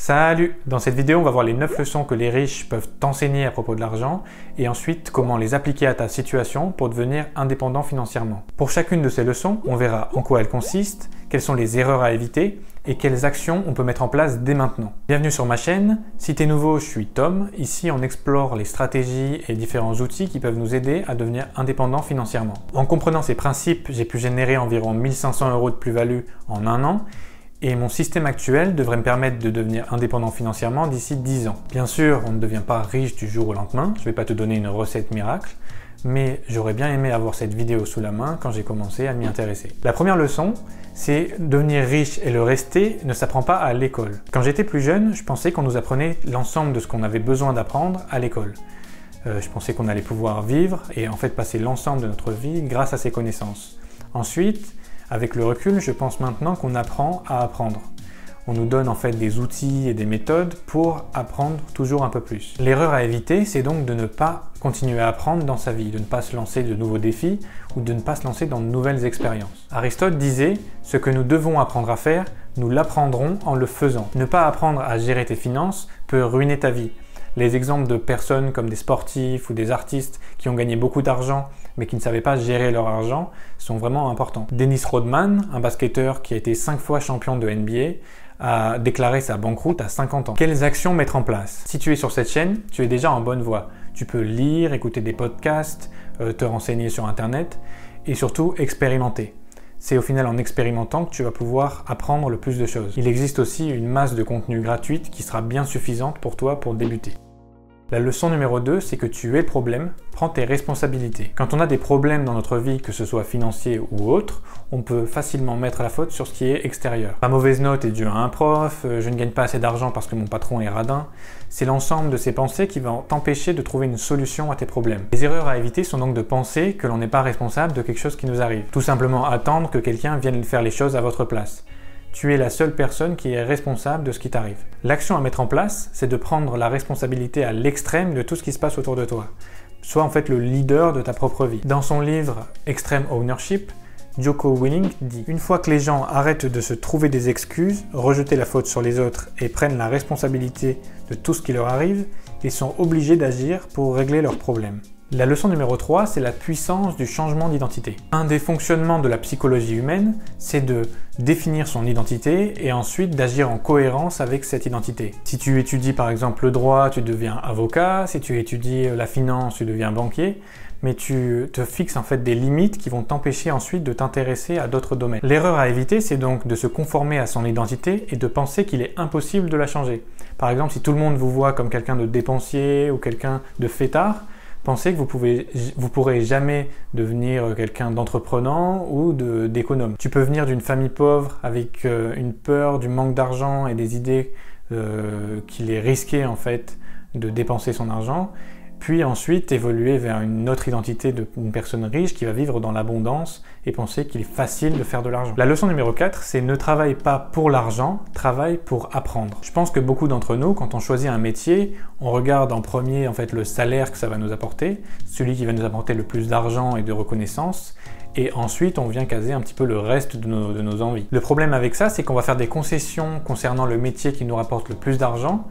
Salut! Dans cette vidéo, on va voir les 9 leçons que les riches peuvent t'enseigner à propos de l'argent et ensuite comment les appliquer à ta situation pour devenir indépendant financièrement. Pour chacune de ces leçons, on verra en quoi elles consistent, quelles sont les erreurs à éviter et quelles actions on peut mettre en place dès maintenant. Bienvenue sur ma chaîne. Si tu es nouveau, je suis Tom. Ici, on explore les stratégies et différents outils qui peuvent nous aider à devenir indépendant financièrement. En comprenant ces principes, j'ai pu générer environ 1500 € de plus-value en un an. Et mon système actuel devrait me permettre de devenir indépendant financièrement d'ici 10 ans. Bien sûr, on ne devient pas riche du jour au lendemain, je ne vais pas te donner une recette miracle, mais j'aurais bien aimé avoir cette vidéo sous la main quand j'ai commencé à m'y intéresser. La première leçon, c'est devenir riche et le rester ne s'apprend pas à l'école. Quand j'étais plus jeune, je pensais qu'on nous apprenait l'ensemble de ce qu'on avait besoin d'apprendre à l'école. Je pensais qu'on allait pouvoir vivre et en fait passer l'ensemble de notre vie grâce à ces connaissances. Ensuite, avec le recul, je pense maintenant qu'on apprend à apprendre. On nous donne en fait des outils et des méthodes pour apprendre toujours un peu plus. L'erreur à éviter, c'est donc de ne pas continuer à apprendre dans sa vie, de ne pas se lancer de nouveaux défis ou de ne pas se lancer dans de nouvelles expériences. Aristote disait « Ce que nous devons apprendre à faire, nous l'apprendrons en le faisant ». Ne pas apprendre à gérer tes finances peut ruiner ta vie. Les exemples de personnes comme des sportifs ou des artistes qui ont gagné beaucoup d'argent mais qui ne savaient pas gérer leur argent sont vraiment importants. Dennis Rodman, un basketteur qui a été 5 fois champion de NBA, a déclaré sa banqueroute à 50 ans. Quelles actions mettre en place? Si tu es sur cette chaîne, tu es déjà en bonne voie. Tu peux lire, écouter des podcasts, te renseigner sur Internet et surtout expérimenter. C'est au final en expérimentant que tu vas pouvoir apprendre le plus de choses. Il existe aussi une masse de contenu gratuite qui sera bien suffisante pour toi pour débuter. La leçon numéro 2, c'est que tu es le problème, prends tes responsabilités. Quand on a des problèmes dans notre vie, que ce soit financier ou autre, on peut facilement mettre la faute sur ce qui est extérieur. Ma mauvaise note est due à un prof, je ne gagne pas assez d'argent parce que mon patron est radin. C'est l'ensemble de ces pensées qui vont t'empêcher de trouver une solution à tes problèmes. Les erreurs à éviter sont donc de penser que l'on n'est pas responsable de quelque chose qui nous arrive. Tout simplement attendre que quelqu'un vienne faire les choses à votre place. Tu es la seule personne qui est responsable de ce qui t'arrive. L'action à mettre en place, c'est de prendre la responsabilité à l'extrême de tout ce qui se passe autour de toi. Sois en fait le leader de ta propre vie. Dans son livre Extreme Ownership, Jocko Willink dit « Une fois que les gens arrêtent de se trouver des excuses, rejeter la faute sur les autres et prennent la responsabilité de tout ce qui leur arrive, ils sont obligés d'agir pour régler leurs problèmes. » La leçon numéro 3, c'est la puissance du changement d'identité. Un des fonctionnements de la psychologie humaine, c'est de définir son identité et ensuite d'agir en cohérence avec cette identité. Si tu étudies par exemple le droit, tu deviens avocat, si tu étudies la finance, tu deviens banquier, mais tu te fixes en fait des limites qui vont t'empêcher ensuite de t'intéresser à d'autres domaines. L'erreur à éviter, c'est donc de se conformer à son identité et de penser qu'il est impossible de la changer. Par exemple, si tout le monde vous voit comme quelqu'un de dépensier ou quelqu'un de fêtard, pensez que vous pourrez jamais devenir quelqu'un d'entreprenant ou d'économe. Tu peux venir d'une famille pauvre avec une peur du manque d'argent et des idées qu'il est risqué en fait de dépenser son argent, puis ensuite évoluer vers une autre identité d'une personne riche qui va vivre dans l'abondance et penser qu'il est facile de faire de l'argent. La leçon numéro 4, c'est ne travaille pas pour l'argent, travaille pour apprendre. Je pense que beaucoup d'entre nous, quand on choisit un métier, on regarde en premier en fait le salaire que ça va nous apporter, celui qui va nous apporter le plus d'argent et de reconnaissance, et ensuite on vient caser un petit peu le reste de nos envies. Le problème avec ça, c'est qu'on va faire des concessions concernant le métier qui nous rapporte le plus d'argent,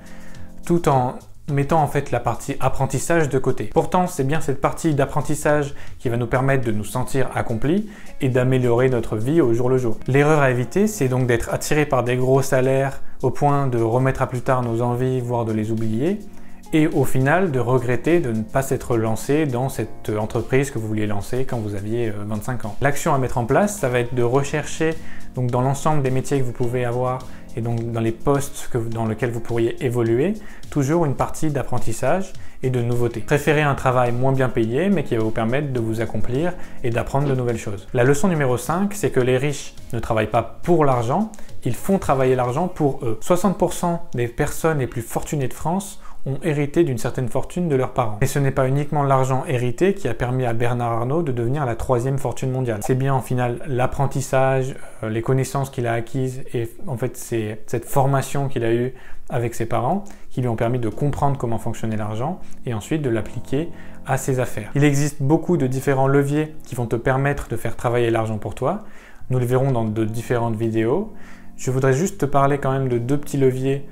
tout en mettant en fait la partie apprentissage de côté. Pourtant, c'est bien cette partie d'apprentissage qui va nous permettre de nous sentir accomplis et d'améliorer notre vie au jour le jour. L'erreur à éviter, c'est donc d'être attiré par des gros salaires au point de remettre à plus tard nos envies, voire de les oublier, et au final de regretter de ne pas s'être lancé dans cette entreprise que vous vouliez lancer quand vous aviez 25 ans. L'action à mettre en place, ça va être de rechercher donc dans l'ensemble des métiers que vous pouvez avoir et donc dans les postes dans lesquels vous pourriez évoluer, toujours une partie d'apprentissage et de nouveauté. Préférez un travail moins bien payé mais qui va vous permettre de vous accomplir et d'apprendre de nouvelles choses. La leçon numéro 5, c'est que les riches ne travaillent pas pour l'argent, ils font travailler l'argent pour eux. 60% des personnes les plus fortunées de France ont hérité d'une certaine fortune de leurs parents. Mais ce n'est pas uniquement l'argent hérité qui a permis à Bernard Arnault de devenir la 3e fortune mondiale. C'est bien en final l'apprentissage, les connaissances qu'il a acquises et en fait c'est cette formation qu'il a eue avec ses parents qui lui ont permis de comprendre comment fonctionnait l'argent et ensuite de l'appliquer à ses affaires. Il existe beaucoup de différents leviers qui vont te permettre de faire travailler l'argent pour toi. Nous le verrons dans de différentes vidéos. Je voudrais juste te parler quand même de deux petits leviers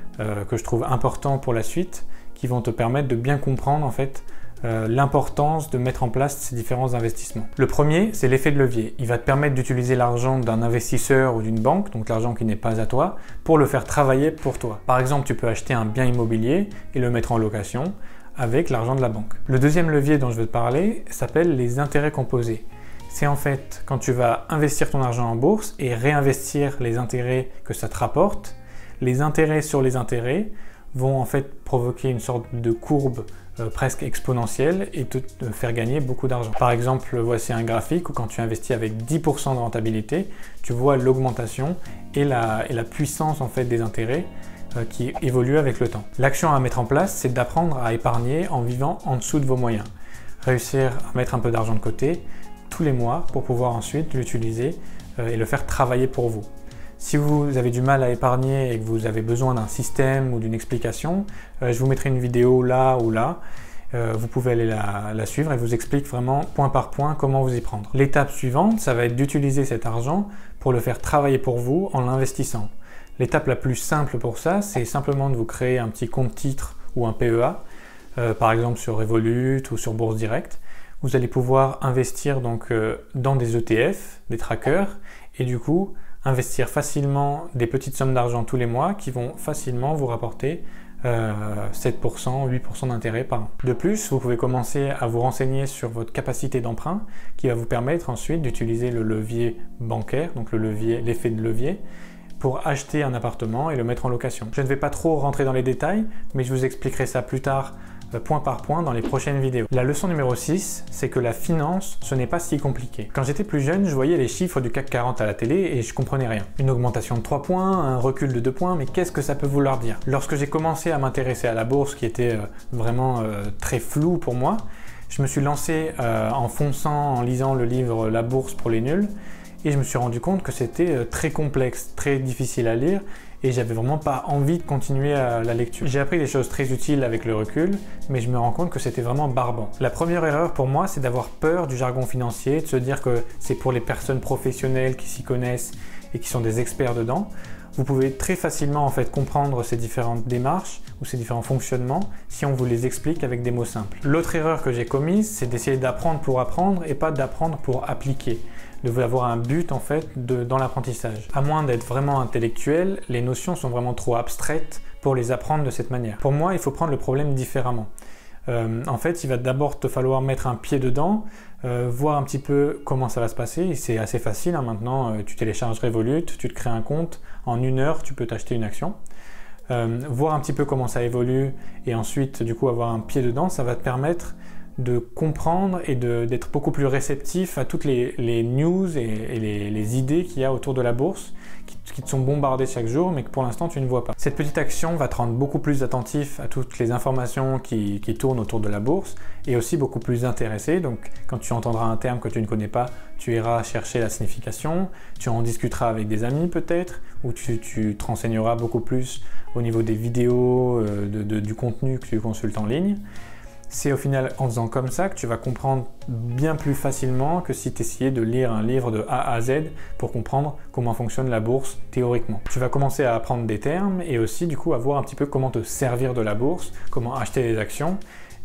que je trouve importants pour la suite, qui vont te permettre de bien comprendre en fait l'importance de mettre en place ces différents investissements. Le premier, c'est l'effet de levier. Il va te permettre d'utiliser l'argent d'un investisseur ou d'une banque, donc l'argent qui n'est pas à toi, pour le faire travailler pour toi. Par exemple, tu peux acheter un bien immobilier et le mettre en location avec l'argent de la banque. Le deuxième levier dont je veux te parler s'appelle les intérêts composés. C'est en fait quand tu vas investir ton argent en bourse et réinvestir les intérêts que ça te rapporte, les intérêts sur les intérêts vont en fait provoquer une sorte de courbe presque exponentielle et te faire gagner beaucoup d'argent. Par exemple, voici un graphique où quand tu investis avec 10% de rentabilité, tu vois l'augmentation et la puissance en fait des intérêts qui évoluent avec le temps. L'action à mettre en place, c'est d'apprendre à épargner en vivant en dessous de vos moyens. Réussir à mettre un peu d'argent de côté tous les mois pour pouvoir ensuite l'utiliser et le faire travailler pour vous. Si vous avez du mal à épargner et que vous avez besoin d'un système ou d'une explication, je vous mettrai une vidéo là ou là. Vous pouvez aller la suivre et vous explique vraiment point par point comment vous y prendre. L'étape suivante, ça va être d'utiliser cet argent pour le faire travailler pour vous en l'investissant. L'étape la plus simple pour ça, c'est simplement de vous créer un petit compte titre ou un PEA, par exemple sur Revolut ou sur Bourse Direct. Vous allez pouvoir investir donc dans des ETF, des trackers, et du coup investir facilement des petites sommes d'argent tous les mois qui vont facilement vous rapporter 7%, 8% d'intérêt par an. De plus, vous pouvez commencer à vous renseigner sur votre capacité d'emprunt qui va vous permettre ensuite d'utiliser le levier bancaire, donc l'effet de levier, pour acheter un appartement et le mettre en location. Je ne vais pas trop rentrer dans les détails, mais je vous expliquerai ça plus tard point par point dans les prochaines vidéos. La leçon numéro 6, c'est que la finance, ce n'est pas si compliqué. Quand j'étais plus jeune, je voyais les chiffres du CAC 40 à la télé et je comprenais rien. Une augmentation de 3 points, un recul de 2 points, mais qu'est-ce que ça peut vouloir dire? Lorsque j'ai commencé à m'intéresser à la bourse, qui était vraiment très flou pour moi, je me suis lancé en fonçant, en lisant le livre La bourse pour les nuls, et je me suis rendu compte que c'était très complexe, très difficile à lire, et j'avais vraiment pas envie de continuer la lecture. J'ai appris des choses très utiles avec le recul, mais je me rends compte que c'était vraiment barbant. La première erreur pour moi, c'est d'avoir peur du jargon financier, de se dire que c'est pour les personnes professionnelles qui s'y connaissent et qui sont des experts dedans. Vous pouvez très facilement en fait comprendre ces différentes démarches ou ces différents fonctionnements si on vous les explique avec des mots simples. L'autre erreur que j'ai commise, c'est d'essayer d'apprendre pour apprendre et pas d'apprendre pour appliquer. De avoir un but en fait dans l'apprentissage. À moins d'être vraiment intellectuel, les notions sont vraiment trop abstraites pour les apprendre de cette manière. Pour moi, il faut prendre le problème différemment. En fait, il va d'abord te falloir mettre un pied dedans, voir un petit peu comment ça va se passer. C'est assez facile hein, maintenant, tu télécharges Revolut, tu te crées un compte, en 1 heure tu peux t'acheter une action. Voir un petit peu comment ça évolue et ensuite du coup avoir un pied dedans, ça va te permettre de comprendre et d'être beaucoup plus réceptif à toutes les news et les idées qu'il y a autour de la bourse qui te sont bombardées chaque jour mais que pour l'instant tu ne vois pas. Cette petite action va te rendre beaucoup plus attentif à toutes les informations qui tournent autour de la bourse et aussi beaucoup plus intéressé. Donc quand tu entendras un terme que tu ne connais pas, tu iras chercher la signification, tu en discuteras avec des amis peut-être, ou tu te renseigneras beaucoup plus au niveau des vidéos, du contenu que tu consultes en ligne. C'est au final en faisant comme ça que tu vas comprendre bien plus facilement que si tu essayais de lire un livre de A à Z pour comprendre comment fonctionne la bourse théoriquement. Tu vas commencer à apprendre des termes et aussi du coup à voir un petit peu comment te servir de la bourse, comment acheter des actions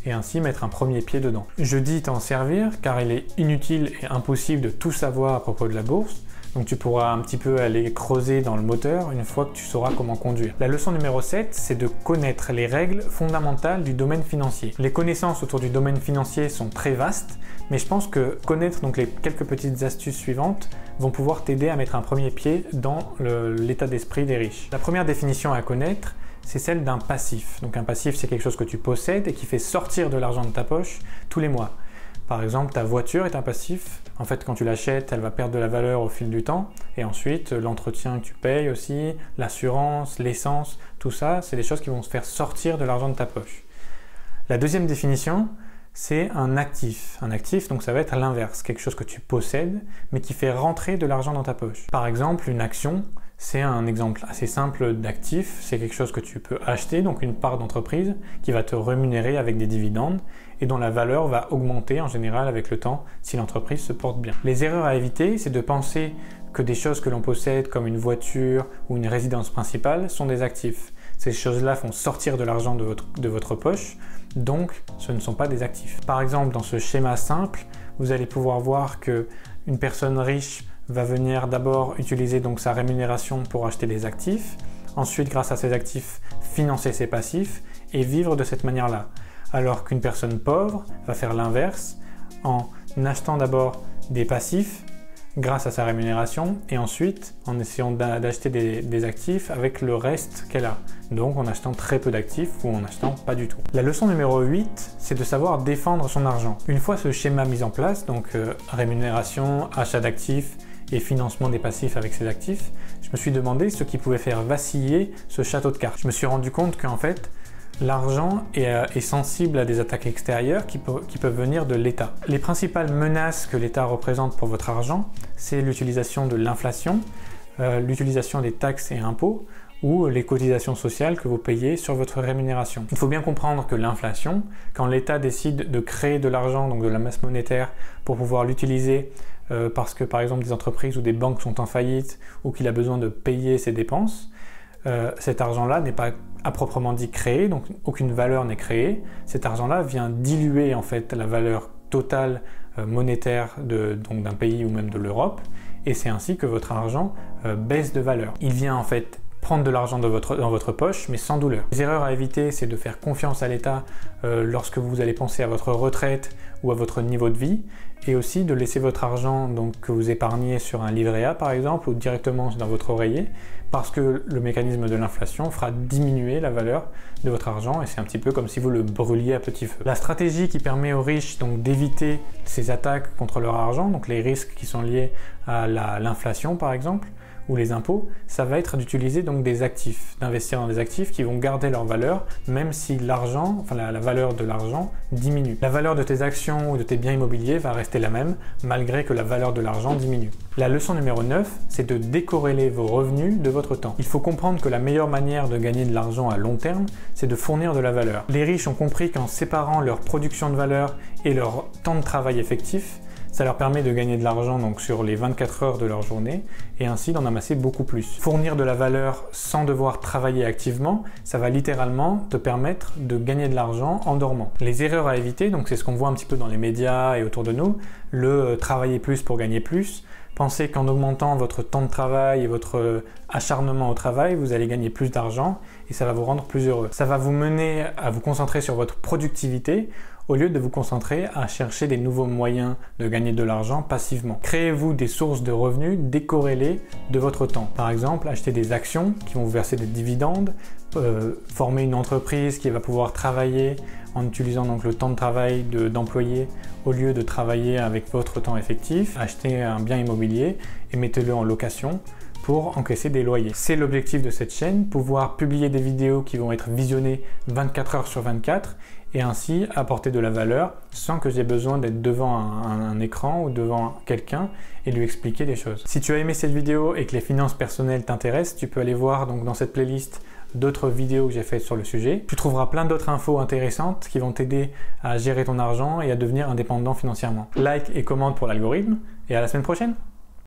et ainsi mettre un premier pied dedans. Je dis t'en servir car il est inutile et impossible de tout savoir à propos de la bourse. Donc tu pourras un petit peu aller creuser dans le moteur une fois que tu sauras comment conduire. La leçon numéro 7, c'est de connaître les règles fondamentales du domaine financier. Les connaissances autour du domaine financier sont très vastes, mais je pense que connaître donc les quelques petites astuces suivantes vont pouvoir t'aider à mettre un premier pied dans l'état d'esprit des riches. La première définition à connaître, c'est celle d'un passif. Donc un passif, c'est quelque chose que tu possèdes et qui fait sortir de l'argent de ta poche tous les mois. Par exemple, ta voiture est un passif. En fait, quand tu l'achètes, elle va perdre de la valeur au fil du temps. Et ensuite, l'entretien que tu payes aussi, l'assurance, l'essence, tout ça, c'est des choses qui vont se faire sortir de l'argent de ta poche. La deuxième définition, c'est un actif. Un actif, donc ça va être l'inverse, quelque chose que tu possèdes, mais qui fait rentrer de l'argent dans ta poche. Par exemple, une action, c'est un exemple assez simple d'actif. C'est quelque chose que tu peux acheter, donc une part d'entreprise qui va te rémunérer avec des dividendes et dont la valeur va augmenter en général avec le temps si l'entreprise se porte bien. Les erreurs à éviter, c'est de penser que des choses que l'on possède comme une voiture ou une résidence principale sont des actifs. Ces choses-là font sortir de l'argent de votre poche, donc ce ne sont pas des actifs. Par exemple, dans ce schéma simple, vous allez pouvoir voir que une personne riche va venir d'abord utiliser donc sa rémunération pour acheter des actifs, ensuite grâce à ces actifs financer ses passifs et vivre de cette manière-là. Alors qu'une personne pauvre va faire l'inverse en achetant d'abord des passifs grâce à sa rémunération et ensuite en essayant d'acheter des actifs avec le reste qu'elle a. Donc en achetant très peu d'actifs ou en achetant pas du tout. La leçon numéro 8, c'est de savoir défendre son argent. Une fois ce schéma mis en place, donc rémunération, achat d'actifs et financement des passifs avec ces actifs, je me suis demandé ce qui pouvait faire vaciller ce château de cartes. Je me suis rendu compte qu'en fait, l'argent est sensible à des attaques extérieures qui peuvent venir de l'État. Les principales menaces que l'État représente pour votre argent, c'est l'utilisation de l'inflation, l'utilisation des taxes et impôts ou les cotisations sociales que vous payez sur votre rémunération. Il faut bien comprendre que l'inflation, quand l'État décide de créer de l'argent, donc de la masse monétaire, pour pouvoir l'utiliser parce que par exemple des entreprises ou des banques sont en faillite ou qu'il a besoin de payer ses dépenses, cet argent-là n'est pas à proprement dit créé, donc aucune valeur n'est créée. Cet argent-là vient diluer en fait la valeur totale monétaire d'un pays ou même de l'Europe, et c'est ainsi que votre argent baisse de valeur. Il vient en fait prendre de l'argent dans votre poche, mais sans douleur. Les erreurs à éviter, c'est de faire confiance à l'État lorsque vous allez penser à votre retraite ou à votre niveau de vie, et aussi de laisser votre argent donc, que vous épargnez sur un livret A par exemple, ou directement dans votre oreiller, parce que le mécanisme de l'inflation fera diminuer la valeur de votre argent, et c'est un petit peu comme si vous le brûliez à petit feu. La stratégie qui permet aux riches donc d'éviter ces attaques contre leur argent, donc les risques qui sont liés à l'inflation par exemple, ou les impôts, ça va être d'utiliser donc des actifs, d'investir dans des actifs qui vont garder leur valeur, même si l'argent, enfin la valeur de l'argent diminue. La valeur de tes actions ou de tes biens immobiliers va rester la même, malgré que la valeur de l'argent diminue. La leçon numéro 9, c'est de décorréler vos revenus de votre temps. Il faut comprendre que la meilleure manière de gagner de l'argent à long terme, c'est de fournir de la valeur. Les riches ont compris qu'en séparant leur production de valeur et leur temps de travail effectif, ça leur permet de gagner de l'argent donc sur les 24 heures de leur journée et ainsi d'en amasser beaucoup plus. Fournir de la valeur sans devoir travailler activement, ça va littéralement te permettre de gagner de l'argent en dormant. Les erreurs à éviter, donc c'est ce qu'on voit un petit peu dans les médias et autour de nous, le travailler plus pour gagner plus. Pensez qu'en augmentant votre temps de travail et votre acharnement au travail, vous allez gagner plus d'argent et ça va vous rendre plus heureux. Ça va vous mener à vous concentrer sur votre productivité au lieu de vous concentrer à chercher des nouveaux moyens de gagner de l'argent passivement. Créez-vous des sources de revenus décorrélées de votre temps. Par exemple, achetez des actions qui vont vous verser des dividendes, former une entreprise qui va pouvoir travailler en utilisant donc le temps de travail d'employé au lieu de travailler avec votre temps effectif. Achetez un bien immobilier et mettez-le en location pour encaisser des loyers. C'est l'objectif de cette chaîne, pouvoir publier des vidéos qui vont être visionnées 24 heures sur 24 et ainsi apporter de la valeur sans que j'ai besoin d'être devant un écran ou devant quelqu'un et lui expliquer des choses. Si tu as aimé cette vidéo et que les finances personnelles t'intéressent, tu peux aller voir donc dans cette playlist d'autres vidéos que j'ai faites sur le sujet. Tu trouveras plein d'autres infos intéressantes qui vont t'aider à gérer ton argent et à devenir indépendant financièrement. Like et commente pour l'algorithme et à la semaine prochaine.